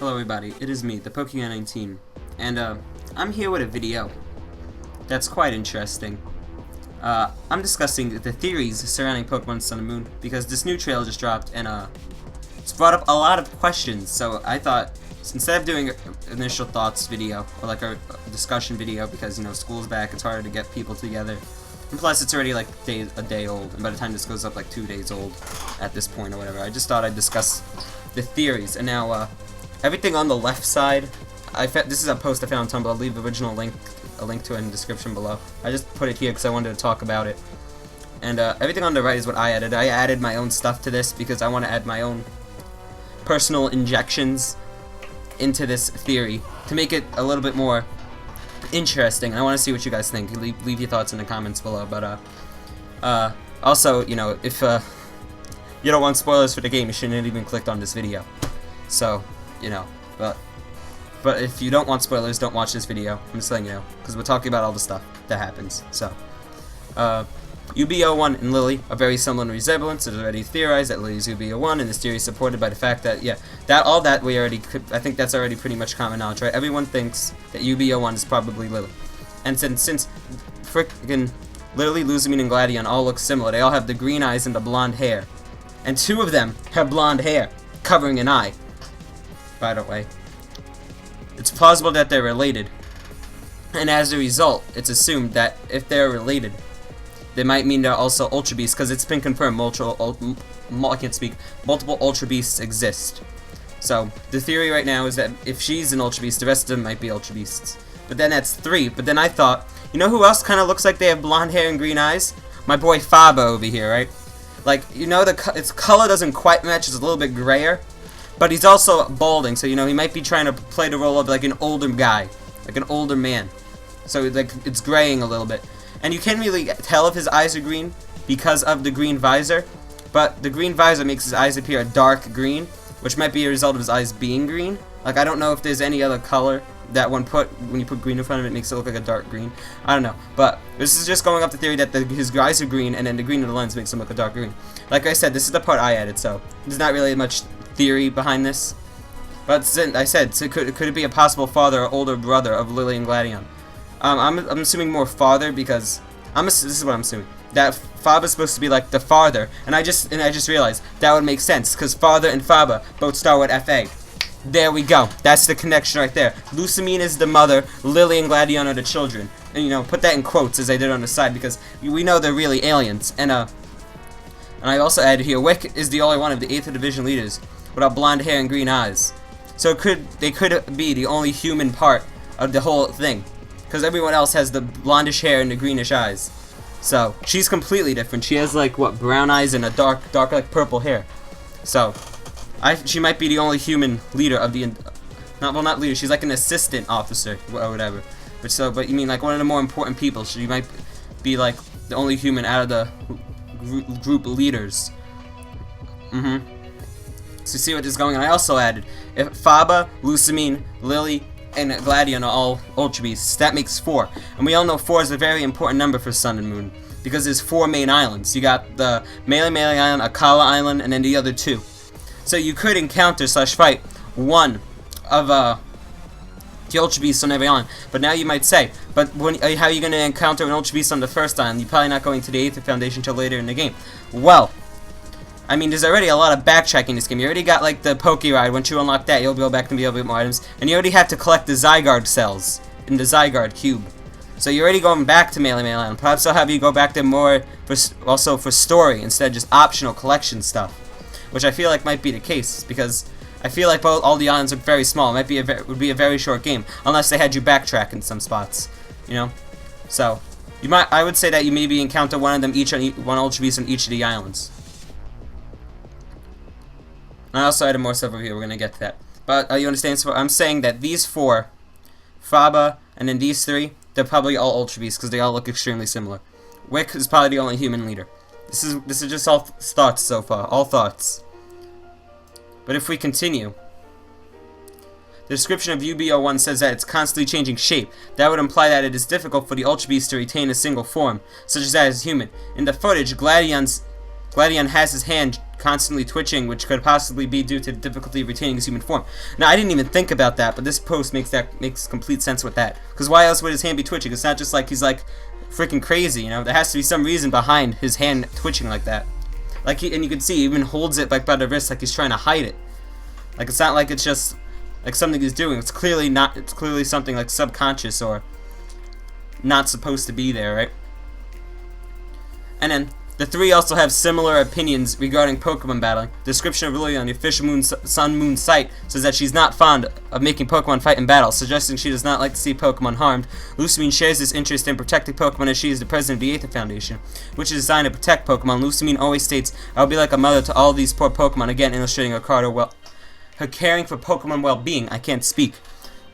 Hello everybody, it is me, the Pokemon 19, and I'm here with a video that's quite interesting. I'm discussing the theories surrounding Pokemon Sun and Moon because this new trailer just dropped and it's brought up a lot of questions, so I thought instead of doing an initial thoughts video or like a discussion video because, you know, school's back, it's harder to get people together, and plus it's already like a day old, and by the time this goes up like 2 days old at this point or whatever, I just thought I'd discuss the theories. And now everything on the left side, this is a post I found on Tumblr. I'll leave the original link, a link to it in the description below. I just put it here because I wanted to talk about it. And everything on the right is what I added. I added my own stuff to this because I want to add my own personal injections into this theory to make it a little bit more interesting. And I want to see what you guys think. Leave your thoughts in the comments below. But also, you know, if you don't want spoilers for the game, you shouldn't have even clicked on this video. So, you know, but if you don't want spoilers, don't watch this video. I'm just letting you know, because we're talking about all the stuff that happens. So, UB01 and Lily are very similar in resemblance. It's already theorized that Lily's UB01, and this theory is supported by the fact that, yeah, all that we already could, I think that's already pretty much common knowledge, right? Everyone thinks that UB01 is probably Lily. And since frickin' Lily, Lusamine, and Gladion all look similar, they all have the green eyes and the blonde hair. And 2 of them have blonde hair, covering an eye, by the way. It's plausible that they're related. And as a result, it's assumed that if they're related, they might mean they're also Ultra Beasts, because it's been confirmed multiple Ultra Beasts exist. So, the theory right now is that if she's an Ultra Beast, the rest of them might be Ultra Beasts. But then that's 3. But then I thought, you know who else kind of looks like they have blonde hair and green eyes? My boy Faba over here, right? Like, you know, its color doesn't quite match, it's a little bit grayer. But he's also balding, so, you know, he might be trying to play the role of, like, an older guy. Like an older man. So, like, it's graying a little bit. And you can't really tell if his eyes are green because of the green visor. But the green visor makes his eyes appear a dark green, which might be a result of his eyes being green. Like, I don't know if there's any other color that when you put green in front of it, makes it look like a dark green. I don't know. But this is just going off the theory that his eyes are green, and then the green of the lens makes him look a dark green. Like I said, this is the part I added, so there's not really much theory behind this. But I said, so could it be a possible father or older brother of Lily and Gladion? I'm assuming more father because this is what I'm assuming. That Faba is supposed to be like the father, and I just realized that would make sense because father and Faba both start with FA. There we go. That's the connection right there. Lusamine is the mother, Lily and Gladion are the children. And, you know, put that in quotes as I did on the side because we know they're really aliens. And I also added here, Wick is the only one of the 8th Division leaders without blonde hair and green eyes. So they could be the only human part of the whole thing. Because everyone else has the blondish hair and the greenish eyes. So, she's completely different. She has, like, what, brown eyes and a dark, like, purple hair. So, she might be the only human leader of the, not leader, she's like an assistant officer, or whatever. But you mean, like, one of the more important people. She might be, like, the only human out of the group leaders. So see what is going on. I also added, if Faba, Lusamine, Lily, and Gladion are all Ultra Beasts, that makes 4. And we all know 4 is a very important number for Sun and Moon, because there's 4 main islands. You got the Melee Island, Akala Island, and then the other 2. So you could encounter / fight one of the Ultra Beasts on every island. But now you might say, but how are you going to encounter an Ultra Beast on the first island? You're probably not going to the 8th Foundation until later in the game. Well, I mean, there's already a lot of backtracking in this game. You already got, like, the Poke Ride. Once you unlock that, you'll go back and be able to get more items. And you already have to collect the Zygarde cells in the Zygarde Cube. So you're already going back to Melee Island. Perhaps I'll have you go back there more also for story instead of just optional collection stuff. Which I feel like might be the case, because I feel like all the islands are very small. It would be a very short game, unless they had you backtrack in some spots, you know. So I would say that you maybe encounter one of them one Ultra Beast on each of the islands. And I also added more stuff over here. We're gonna get to that. But you understand? So I'm saying that these 4, Faba, and then these 3, they're probably all Ultra Beasts because they all look extremely similar. Wick is probably the only human leader. This is just all thoughts so far, all thoughts. But if we continue, the description of UB01 says that it's constantly changing shape. That would imply that it is difficult for the Ultra Beast to retain a single form, such as that as human. In the footage, Gladion has his hand constantly twitching, which could possibly be due to the difficulty of retaining his human form. Now, I didn't even think about that, but this post makes complete sense with that. Because why else would his hand be twitching? It's not just like he's like freaking crazy, you know. There has to be some reason behind his hand twitching like that. Like and you can see he even holds it like by the wrist, like he's trying to hide it. Like it's not like it's just like something he's doing. It's clearly not. It's clearly something like subconscious or not supposed to be there, right? And then the three also have similar opinions regarding Pokemon battling. The description of Lily on the official Sun Moon site says that she's not fond of making Pokemon fight in battle, suggesting she does not like to see Pokemon harmed. Lusamine shares this interest in protecting Pokemon as she is the president of the Aether Foundation, which is designed to protect Pokemon. Lusamine always states, "I will be like a mother to all these poor Pokemon," again illustrating her caring for Pokemon well-being. I can't speak.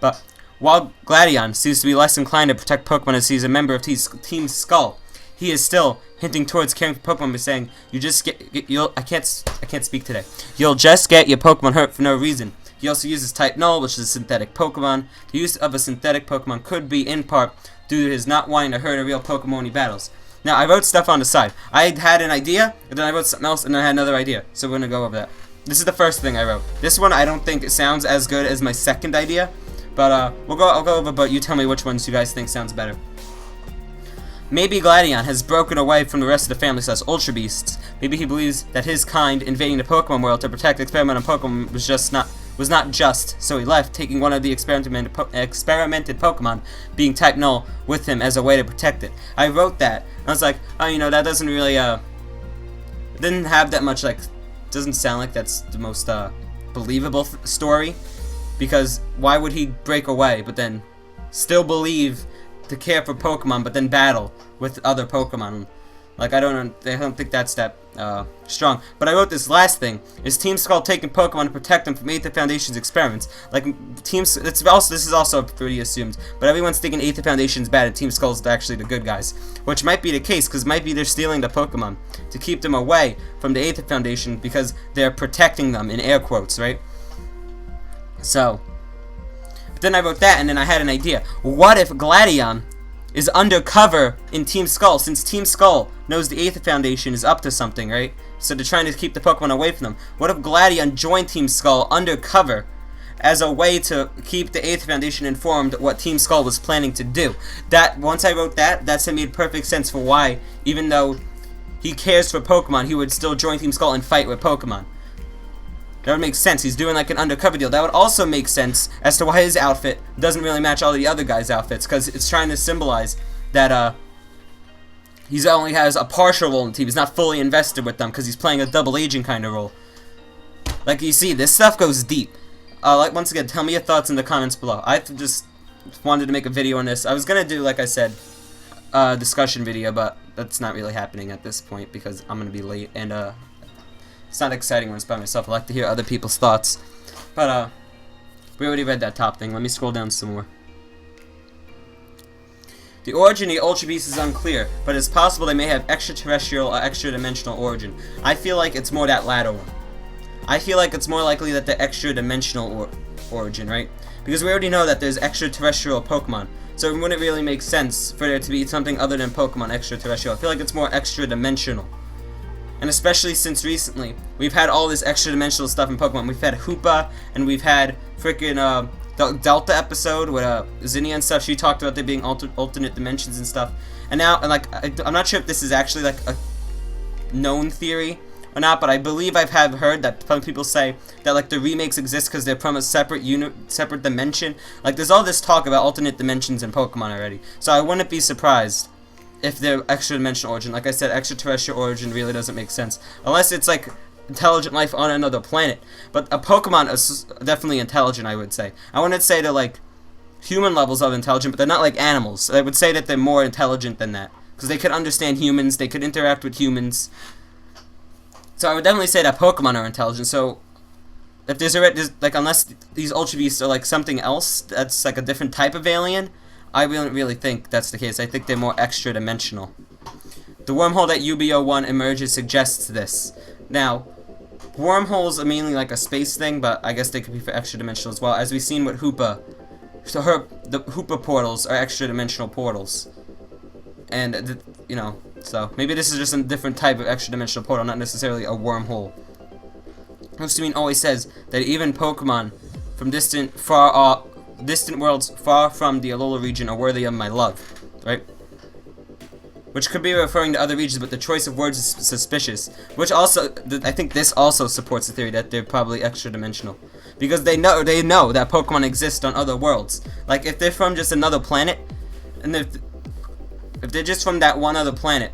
But while Gladion seems to be less inclined to protect Pokemon as he's a member of Team Skull, he is still hinting towards caring for Pokemon by saying, I can't speak today. You'll just get your Pokemon hurt for no reason. He also uses Type Null, which is a synthetic Pokemon. The use of a synthetic Pokemon could be, in part, due to his not wanting to hurt a real Pokemon when he battles. Now, I wrote stuff on the side. I had an idea, and then I wrote something else, and then I had another idea. So we're going to go over that. This is the first thing I wrote. This one, I don't think it sounds as good as my second idea. But I'll go over, but you tell me which ones you guys think sounds better. Maybe Gladion has broken away from the rest of the family such as Ultra Beasts. Maybe he believes that his kind invading the Pokemon world to protect experimental Pokemon was not just, so he left, taking one of the experimented Pokemon, being Type Null, with him as a way to protect it. I wrote that. I was like, oh, you know, that doesn't really, it didn't have that much, like, doesn't sound like that's the most, believable story. Because why would he break away, but then still believe to care for Pokemon, but then battle with other Pokemon? Like, I don't think that's that strong. But I wrote this last thing: is Team Skull taking Pokemon to protect them from Aether Foundation's experiments? Like this is also pretty assumed, but everyone's thinking Aether Foundation's bad and Team Skull's actually the good guys, which might be the case because might be they're stealing the Pokemon to keep them away from the Aether Foundation because they're protecting them in air quotes, right? So, but then I wrote that, and then I had an idea. What if Gladion is undercover in Team Skull, since Team Skull knows the Aether Foundation is up to something, right? So they're trying to keep the Pokemon away from them. What if Gladion joined Team Skull undercover as a way to keep the Aether Foundation informed what Team Skull was planning to do? That, once I wrote that, made perfect sense for why, even though he cares for Pokemon, he would still join Team Skull and fight with Pokemon. That would make sense. He's doing like an undercover deal. That would also make sense as to why his outfit doesn't really match all the other guys' outfits, because it's trying to symbolize that he only has a partial role in the team. He's not fully invested with them because he's playing a double agent kind of role. Like you see, this stuff goes deep. Like once again, tell me your thoughts in the comments below. I just wanted to make a video on this. I was gonna do, like I said, a discussion video, but that's not really happening at this point because I'm gonna be late and it's not exciting when it's by myself. I like to hear other people's thoughts. But, we already read that top thing. Let me scroll down some more. The origin of the Ultra Beast is unclear, but it's possible they may have extraterrestrial or extra-dimensional origin. I feel like it's more that latter one. I feel like it's more likely that the extra-dimensional origin, right? Because we already know that there's extraterrestrial Pokemon. So it wouldn't really make sense for there to be something other than Pokemon extraterrestrial. I feel like it's more extra-dimensional. And especially since recently, we've had all this extra-dimensional stuff in Pokemon. We've had Hoopa, and we've had freaking the Delta episode with Zinnia and stuff. She talked about there being alternate dimensions and stuff. And now, I'm not sure if this is actually like a known theory or not, but I believe I've heard that some people say that like the remakes exist because they're from a separate dimension. Like there's all this talk about alternate dimensions in Pokemon already. So I wouldn't be surprised if they're extra-dimensional origin. Like I said, extraterrestrial origin really doesn't make sense. Unless it's like intelligent life on another planet. But a Pokemon is definitely intelligent, I would say. I wouldn't say they're like human levels of intelligent, but they're not like animals. I would say that they're more intelligent than that. Because they could understand humans, they could interact with humans. So I would definitely say that Pokemon are intelligent. So if there's like, unless these Ultra Beasts are like something else, that's like a different type of alien, I don't really think that's the case. I think they're more extra-dimensional. The wormhole that UB01 emerges suggests this. Now, wormholes are mainly like a space thing, but I guess they could be for extra-dimensional as well. As we've seen with Hoopa, so the Hoopa portals are extra-dimensional portals. And, you know, so maybe this is just a different type of extra-dimensional portal, not necessarily a wormhole Hosomin always says that even Pokemon from distant worlds far from the Alola region are worthy of my love, right? Which could be referring to other regions, but the choice of words is suspicious. Which also, I think this also supports the theory that they're probably extra-dimensional. Because they know that Pokemon exist on other worlds. Like, if they're from just another planet, and if they're just from that one other planet,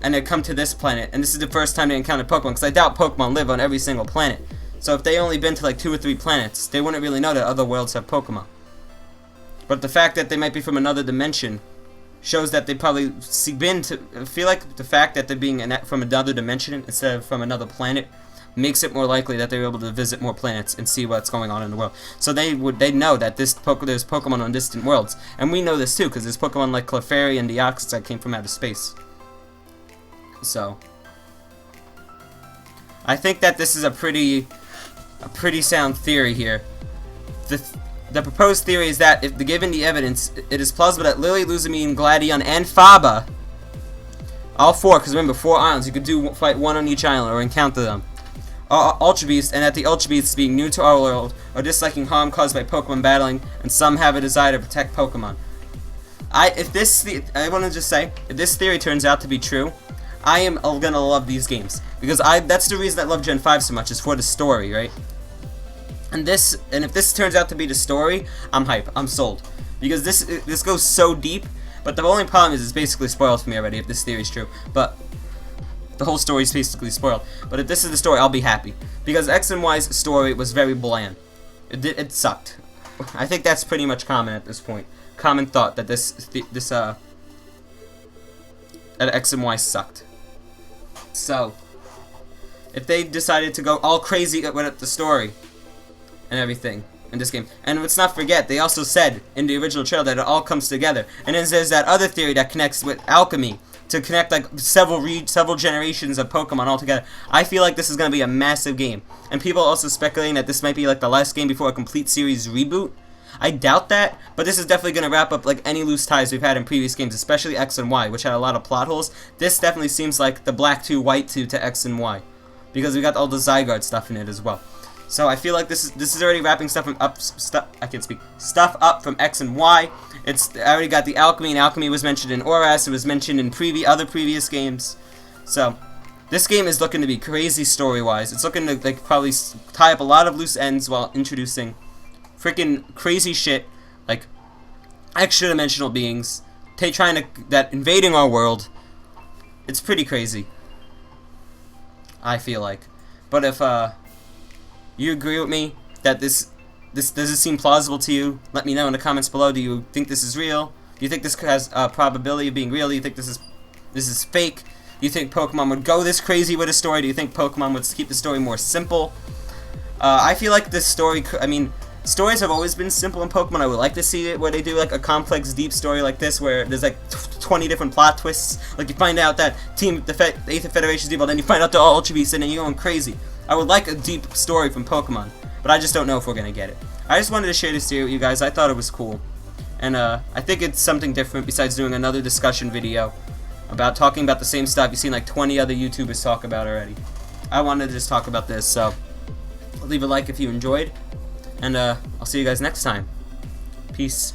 and they come to this planet, and this is the first time they encounter Pokemon, because I doubt Pokemon live on every single planet. So if they only been to like 2 or 3 planets, they wouldn't really know that other worlds have Pokemon. But the fact that they might be from another dimension shows that they probably feel like the fact that they're being from another dimension instead of from another planet makes it more likely that they're able to visit more planets and see what's going on in the world. So they know that there's Pokemon on distant worlds, and we know this too because there's Pokemon like Clefairy and Deoxys that came from outer space. So I think that this is a pretty sound theory here. The proposed theory is that, if given the evidence, it is plausible that Lillie, Lusamine, Gladion, and Faba, all 4, because remember, 4 islands, you could fight 1 on each island or encounter them, are Ultra Beasts, and that the Ultra Beasts, being new to our world, are disliking harm caused by Pokemon battling, and some have a desire to protect Pokemon. I want to just say, if this theory turns out to be true, I am gonna love these games, because that's the reason I love Gen 5 so much, is for the story, right? And if this turns out to be the story, I'm hype. I'm sold. Because this goes so deep, but the only problem is it's basically spoiled for me already if this theory is true. But the whole story is basically spoiled. But if this is the story, I'll be happy. Because X and Y's story was very bland. It sucked. I think that's pretty much common at this point. Common thought that that X and Y sucked. So, if they decided to go all crazy with the story and everything in this game. And let's not forget, they also said in the original trailer that it all comes together. And then there's that other theory that connects with alchemy to connect like several generations of Pokemon all together. I feel like this is going to be a massive game. And people are also speculating that this might be like the last game before a complete series reboot. I doubt that, but this is definitely going to wrap up like any loose ties we've had in previous games, especially X and Y, which had a lot of plot holes. This definitely seems like the Black 2, White 2 to X and Y, because we got all the Zygarde stuff in it as well. So I feel like this is already wrapping stuff up from X and Y. I already got the alchemy, and alchemy was mentioned in ORAS. It was mentioned in other previous games. So this game is looking to be crazy story-wise. It's looking to like probably tie up a lot of loose ends while introducing freaking crazy shit like extra-dimensional beings that invading our world. It's pretty crazy, I feel like. But if you agree with me that this does it seem plausible to you? Let me know in the comments below. Do you think this is real? Do you think this has a probability of being real? Do you think this is fake? Do you think Pokemon would go this crazy with a story? Do you think Pokemon would keep the story more simple? I feel like this story, stories have always been simple in Pokemon. I would like to see it where they do like a complex, deep story like this, where there's like 20 different plot twists. Like you find out that the 8th Federation's evil, then you find out they're all Ultra Beasts, and then you're going crazy. I would like a deep story from Pokemon, but I just don't know if we're gonna get it. I just wanted to share this theory with you guys. I thought it was cool, and I think it's something different besides doing another discussion video about talking about the same stuff you've seen like 20 other YouTubers talk about already. I wanted to just talk about this, so leave a like if you enjoyed, and I'll see you guys next time. Peace.